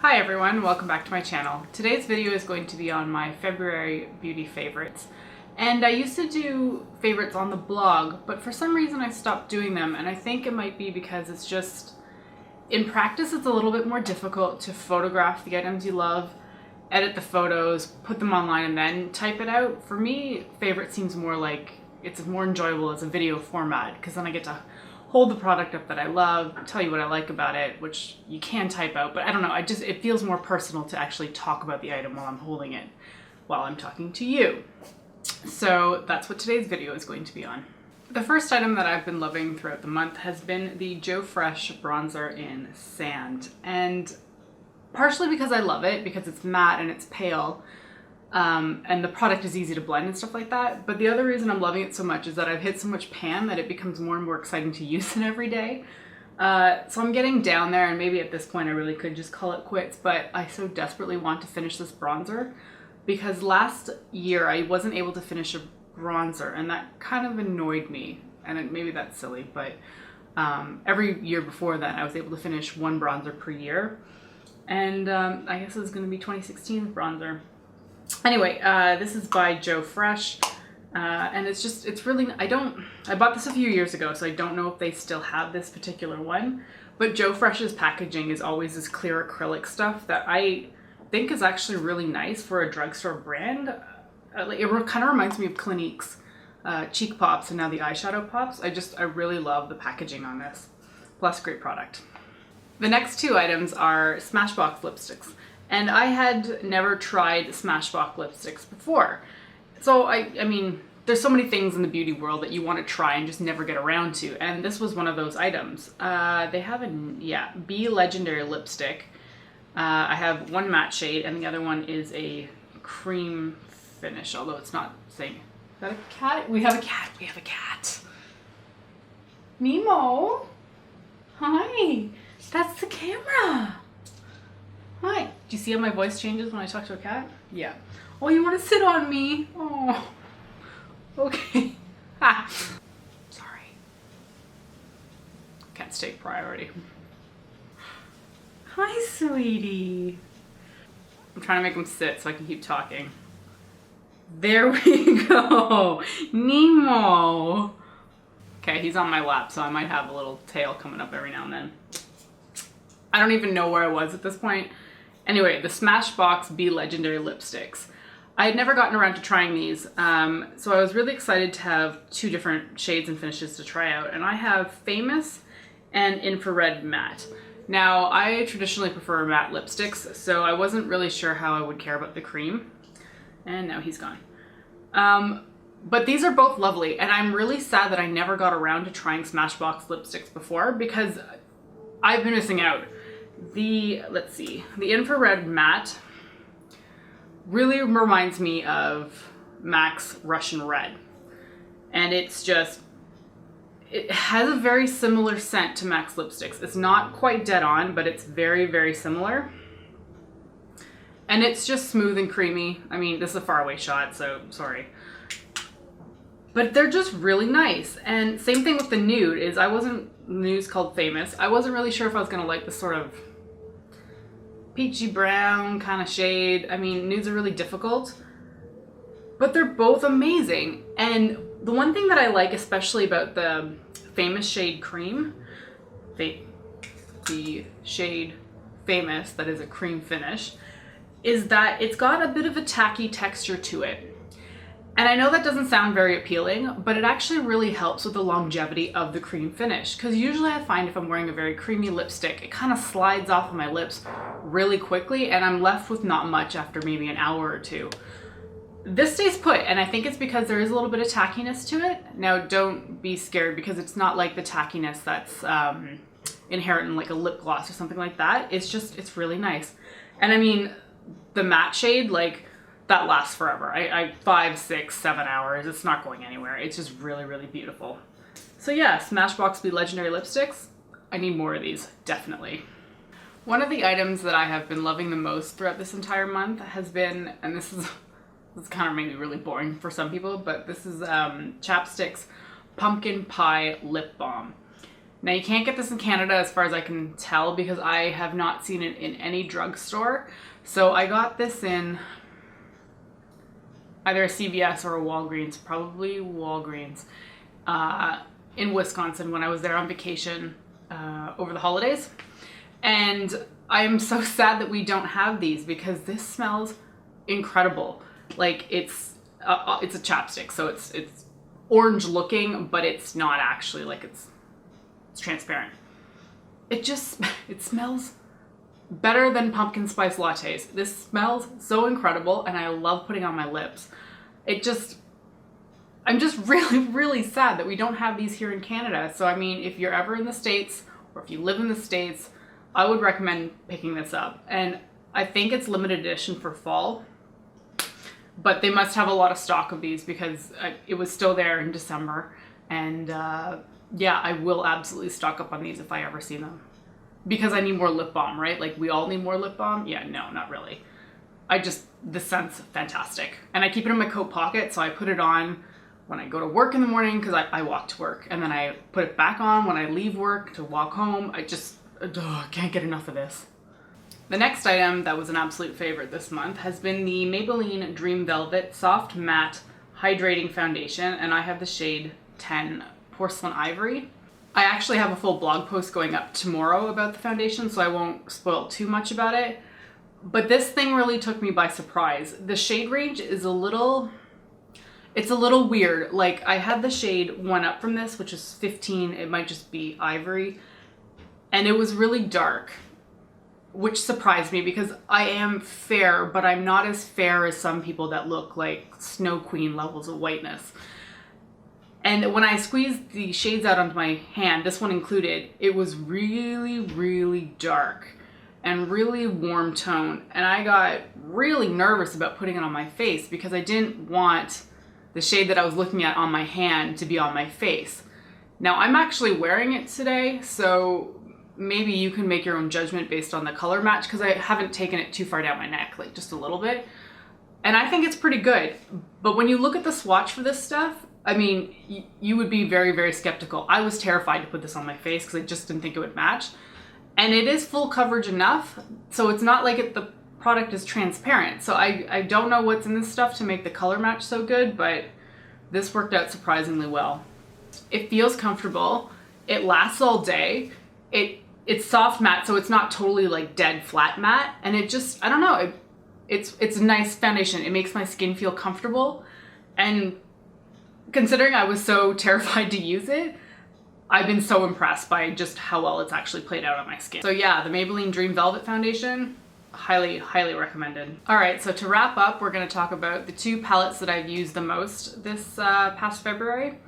Hi everyone, welcome back to my channel. Today's video is going to be on my February beauty favorites. And I used to do favorites on the blog, but for some reason I stopped doing them, and I think it might be because it's just, in practice it's a little bit more difficult to photograph the items you love, edit the photos, put them online, and then type it out. For me, favorite seems more like it's more enjoyable as a video format, because then I get to hold the product up that I love, tell you what I like about it, which you can type out, but I don't know, it feels more personal to actually talk about the item while I'm holding it, while I'm talking to you. So that's what today's video is going to be on. The first item that I've been loving throughout the month has been the Joe Fresh bronzer in Sand. And partially because I love it, because it's matte and it's pale, and the product is easy to blend and stuff like that. But the other reason I'm loving it so much is that I've hit so much pan that it becomes more and more exciting to use it every day. So I'm getting down there, and maybe at this point I really could just call it quits, but I so desperately want to finish this bronzer because last year I wasn't able to finish a bronzer, and that kind of annoyed me. And maybe that's silly, but every year before that I was able to finish one bronzer per year. And I guess it's going to be 2016's bronzer. Anyway, this is by Joe Fresh, and it's really, I bought this a few years ago, so I don't know if they still have this particular one, but Joe Fresh's packaging is always this clear acrylic stuff that I think is actually really nice for a drugstore brand. It kind of reminds me of Clinique's Cheek Pops and now the Eyeshadow Pops. I really love the packaging on this, plus great product. The next two items are Smashbox lipsticks. And I had never tried Smashbox lipsticks before. So I mean, there's so many things in the beauty world that you want to try and just never get around to. And this was one of those items. They have B Legendary lipstick. I have one matte shade and the other one is a cream finish, although it's not saying. Is that a cat? We have a cat. We have a cat. Nemo. Hi. That's the camera. Hi. Do you see how my voice changes when I talk to a cat? Yeah. Oh, you want to sit on me? Oh. Okay. Ah. Sorry. Cats take priority. Hi, sweetie. I'm trying to make him sit so I can keep talking. There we go. Nemo. Okay, he's on my lap, so I might have a little tail coming up every now and then. I don't even know where I was at this point. Anyway, the Smashbox B Legendary lipsticks. I had never gotten around to trying these, so I was really excited to have two different shades and finishes to try out. And I have Famous and Infrared Matte. Now, I traditionally prefer matte lipsticks, so I wasn't really sure how I would care about the cream. And now he's gone. But these are both lovely, and I'm really sad that I never got around to trying Smashbox lipsticks before because I've been missing out. Let's see, the Infrared Matte really reminds me of MAC's Russian Red. And it has a very similar scent to MAC's lipsticks. It's not quite dead on, but it's very, very similar. And it's just smooth and creamy. I mean, this is a faraway shot, so sorry. But they're just really nice. And same thing with the nude is nude's called Famous. I wasn't really sure if I was gonna like the sort of peachy brown kind of shade. I mean, nudes are really difficult, but they're both amazing. And the one thing that I like especially about the Famous shade cream, the shade Famous that is a cream finish, is that it's got a bit of a tacky texture to it. And I know that doesn't sound very appealing, but it actually really helps with the longevity of the cream finish. Because usually I find if I'm wearing a very creamy lipstick, it kind of slides off of my lips really quickly and I'm left with not much after maybe an hour or two. This stays put, and I think it's because there is a little bit of tackiness to it. Now don't be scared because it's not like the tackiness that's inherent in like a lip gloss or something like that. It's really nice. And I mean, the matte shade, like, that lasts forever. 5, 6, 7 hours. It's not going anywhere. It's just really, really beautiful. So yeah, Smashbox B Legendary lipsticks. I need more of these, definitely. One of the items that I have been loving the most throughout this entire month has been, and this kind of maybe really boring for some people, but this is Chapstick's Pumpkin Pie Lip Balm. Now you can't get this in Canada as far as I can tell because I have not seen it in any drugstore. So I got this in either a CVS or a Walgreens, probably Walgreens, in Wisconsin when I was there on vacation over the holidays. And I'm so sad that we don't have these because this smells incredible. Like it's a chapstick, so it's orange looking, but it's not actually, like it's transparent. It smells better than pumpkin spice lattes. This smells so incredible and I love putting on my lips. I'm just really, really sad that we don't have these here in Canada. So I mean, if you're ever in the States or if you live in the States, I would recommend picking this up. And I think it's limited edition for fall, but they must have a lot of stock of these because it was still there in December. And yeah, I will absolutely stock up on these if I ever see them. Because I need more lip balm, right? Like we all need more lip balm. Yeah, no, not really. The scent's fantastic. And I keep it in my coat pocket, so I put it on when I go to work in the morning because I walk to work. And then I put it back on when I leave work to walk home. I can't get enough of this. The next item that was an absolute favorite this month has been the Maybelline Dream Velvet Soft Matte Hydrating Foundation, and I have the shade 10 Porcelain Ivory. I actually have a full blog post going up tomorrow about the foundation, so I won't spoil too much about it. But this thing really took me by surprise. The shade range is a little weird. Like I had the shade 1 up from this, which is 15, it might just be ivory, and it was really dark, which surprised me because I am fair, but I'm not as fair as some people that look like Snow Queen levels of whiteness. And when I squeezed the shades out onto my hand, this one included, it was really, really dark and really warm tone. And I got really nervous about putting it on my face because I didn't want the shade that I was looking at on my hand to be on my face. Now I'm actually wearing it today, so maybe you can make your own judgment based on the color match because I haven't taken it too far down my neck, like just a little bit. And I think it's pretty good. But when you look at the swatch for this stuff, I mean, you would be very, very skeptical. I was terrified to put this on my face because I just didn't think it would match. And it is full coverage enough, so it's not like the product is transparent. So I don't know what's in this stuff to make the color match so good, but this worked out surprisingly well. It feels comfortable. It lasts all day. It's soft matte, so it's not totally like dead flat matte. And it just, I don't know, it's a nice foundation. It makes my skin feel comfortable. And considering I was so terrified to use it, I've been so impressed by just how well it's actually played out on my skin. So yeah, the Maybelline Dream Velvet Foundation, highly, highly recommended. All right, so to wrap up, we're gonna talk about the 2 palettes that I've used the most this past February.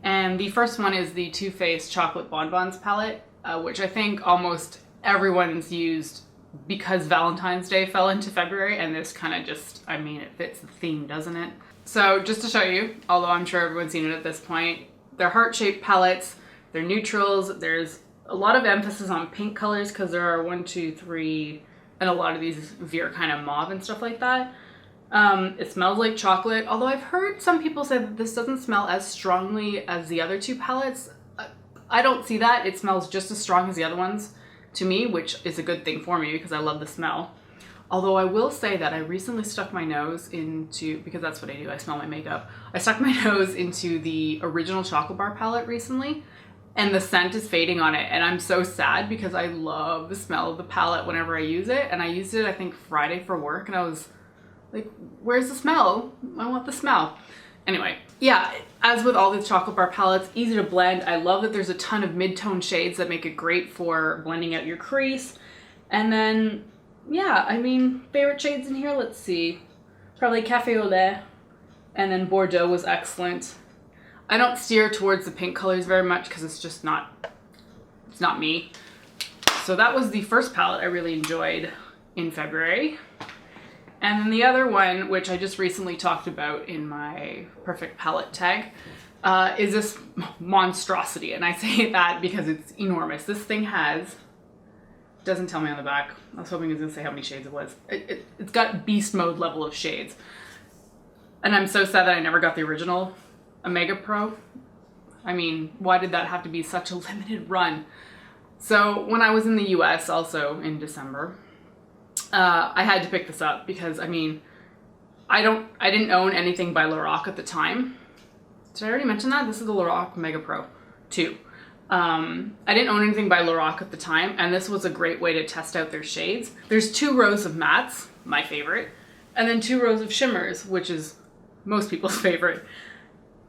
And the first one is the Too Faced Chocolate Bonbons palette, which I think almost everyone's used because Valentine's Day fell into February, and this kind of just, I mean, it fits the theme, doesn't it? So just to show you, although I'm sure everyone's seen it at this point, they're heart-shaped palettes, they're neutrals, there's a lot of emphasis on pink colors because there are 1, 2, 3, and a lot of these veer kind of mauve and stuff like that. It smells like chocolate, although I've heard some people say that this doesn't smell as strongly as the other 2 palettes. I don't see that. It smells just as strong as the other ones to me, which is a good thing for me because I love the smell. Although I will say that I recently stuck my nose into, because that's what I do, I smell my makeup. I stuck my nose into the original Chocolate Bar palette recently, and the scent is fading on it, and I'm so sad because I love the smell of the palette whenever I use it, and I used it, I think, Friday for work, and I was like, where's the smell? I want the smell. Anyway, yeah, as with all these Chocolate Bar palettes, easy to blend. I love that there's a ton of mid-tone shades that make it great for blending out your crease. And then, yeah, I mean, favorite shades in here, let's see. Probably Cafe au lait, and then Bordeaux was excellent. I don't steer towards the pink colors very much because it's just not, it's not me. So that was the first palette I really enjoyed in February. And then the other one, which I just recently talked about in my perfect palette tag, is this monstrosity. And I say that because it's enormous. This thing has, doesn't tell me on the back. I was hoping it was gonna say how many shades it was. It's got beast mode level of shades. And I'm so sad that I never got the original, a Mega Pro. I mean, why did that have to be such a limited run? So when I was in the US also in December, I had to pick this up because, I mean, I didn't own anything by LORAC at the time. Did I already mention that? This is the LORAC Mega Pro 2. I didn't own anything by LORAC at the time, and this was a great way to test out their shades. There's 2 rows of mattes, my favorite, and then 2 rows of shimmers, which is most people's favorite.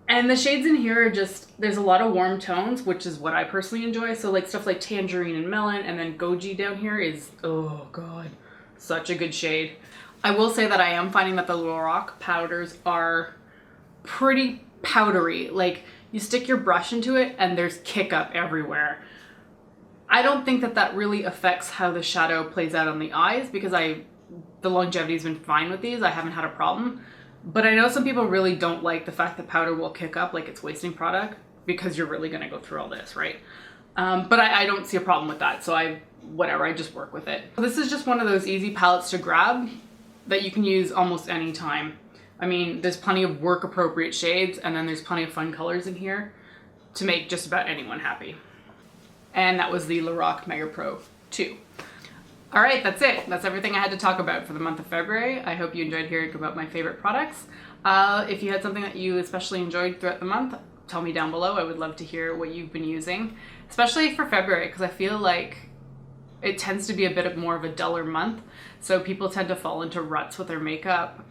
And the shades in here are just, there's a lot of warm tones, which is what I personally enjoy. So like stuff like Tangerine and Melon, and then Goji down here is, oh god, such a good shade. I will say that I am finding that the LORAC powders are pretty powdery. Like, you stick your brush into it and there's kick up everywhere. I don't think that that really affects how the shadow plays out on the eyes because the longevity's been fine with these. I haven't had a problem. But I know some people really don't like the fact that powder will kick up like it's wasting product because you're really gonna go through all this, right? But I don't see a problem with that. So I just work with it. This is just one of those easy palettes to grab that you can use almost any time. I mean, there's plenty of work appropriate shades, and then there's plenty of fun colors in here to make just about anyone happy. And that was the LORAC Mega Pro 2. All right, that's it. That's everything I had to talk about for the month of February. I hope you enjoyed hearing about my favorite products. If you had something that you especially enjoyed throughout the month, tell me down below. I would love to hear what you've been using, especially for February, because I feel like it tends to be a bit more of a duller month. So people tend to fall into ruts with their makeup.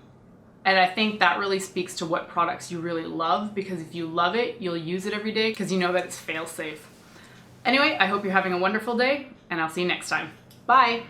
And I think that really speaks to what products you really love, because if you love it, you'll use it every day because you know that it's fail safe. Anyway, I hope you're having a wonderful day, and I'll see you next time. Bye!